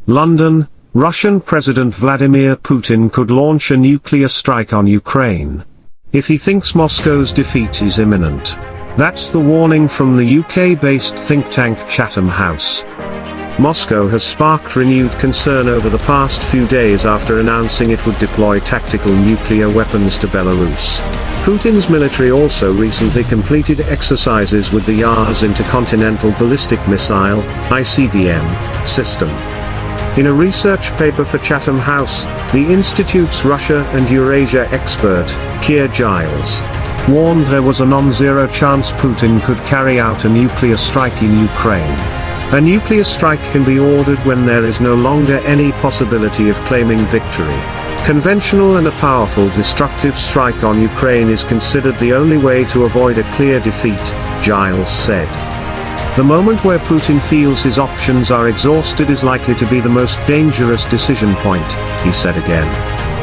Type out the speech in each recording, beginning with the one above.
London, Russian President Vladimir Putin could launch a nuclear strike on Ukraine if he thinks Moscow's defeat is imminent. That's the warning from the UK-based think tank Chatham House. Moscow has sparked renewed concern over the past few days after announcing it would deploy tactical nuclear weapons to Belarus. Putin's military also recently completed exercises with the Yars intercontinental ballistic missile (ICBM) system. In a research paper for Chatham House, the Institute's Russia and Eurasia expert, Keir Giles, warned there was a non-zero chance Putin could carry out a nuclear strike in Ukraine. A nuclear strike can be ordered when there is no longer any possibility of claiming victory. Conventional and a powerful destructive strike on Ukraine is considered the only way to avoid a clear defeat, Giles said. The moment where Putin feels his options are exhausted is likely to be the most dangerous decision point, he said again.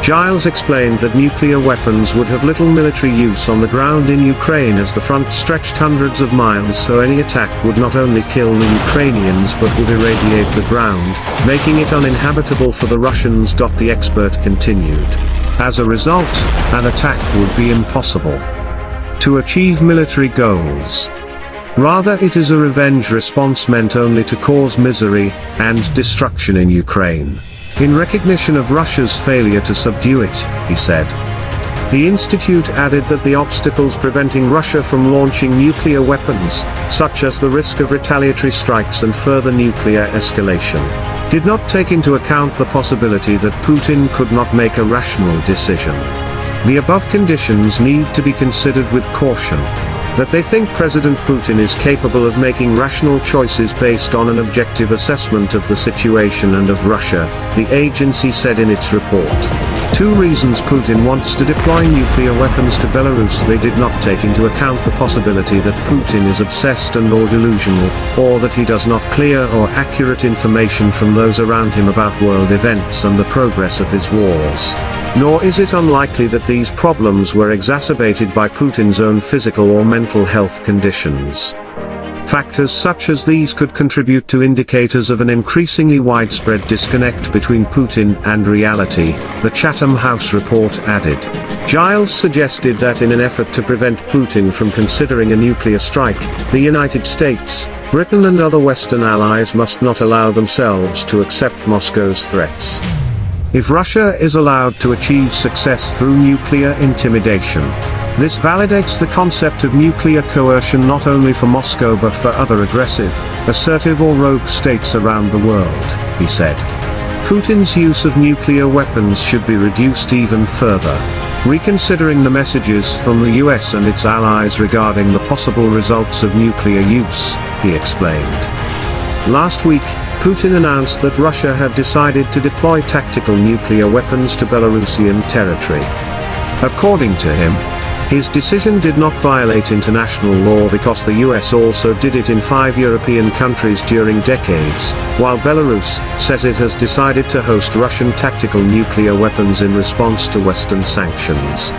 Giles explained that nuclear weapons would have little military use on the ground in Ukraine as the front stretched hundreds of miles, so any attack would not only kill the Ukrainians but would irradiate the ground, making it uninhabitable for the Russians. The expert continued. As a result, an attack would be impossible to achieve military goals. Rather, it is a revenge response meant only to cause misery and destruction in Ukraine, in recognition of Russia's failure to subdue it, he said. The institute added that the obstacles preventing Russia from launching nuclear weapons, such as the risk of retaliatory strikes and further nuclear escalation, did not take into account the possibility that Putin could not make a rational decision. The above conditions need to be considered with caution. That they think President Putin is capable of making rational choices based on an objective assessment of the situation and of Russia, the agency said in its report. Two reasons Putin wants to deploy nuclear weapons to Belarus: they did not take into account the possibility that Putin is obsessed and/or delusional, or that he does not clear or accurate information from those around him about world events and the progress of his wars. Nor is it unlikely that these problems were exacerbated by Putin's own physical or mental health conditions. Factors such as these could contribute to indicators of an increasingly widespread disconnect between Putin and reality, the Chatham House report added. Giles suggested that in an effort to prevent Putin from considering a nuclear strike, the United States, Britain and other Western allies must not allow themselves to accept Moscow's threats. If Russia is allowed to achieve success through nuclear intimidation, this validates the concept of nuclear coercion not only for Moscow but for other aggressive, assertive or rogue states around the world, he said. Putin's use of nuclear weapons should be reduced even further, reconsidering the messages from the US and its allies regarding the possible results of nuclear use, he explained. Last week, Putin announced that Russia had decided to deploy tactical nuclear weapons to Belarusian territory. According to him, his decision did not violate international law because the US also did it in 5 European countries during decades, while Belarus says it has decided to host Russian tactical nuclear weapons in response to Western sanctions.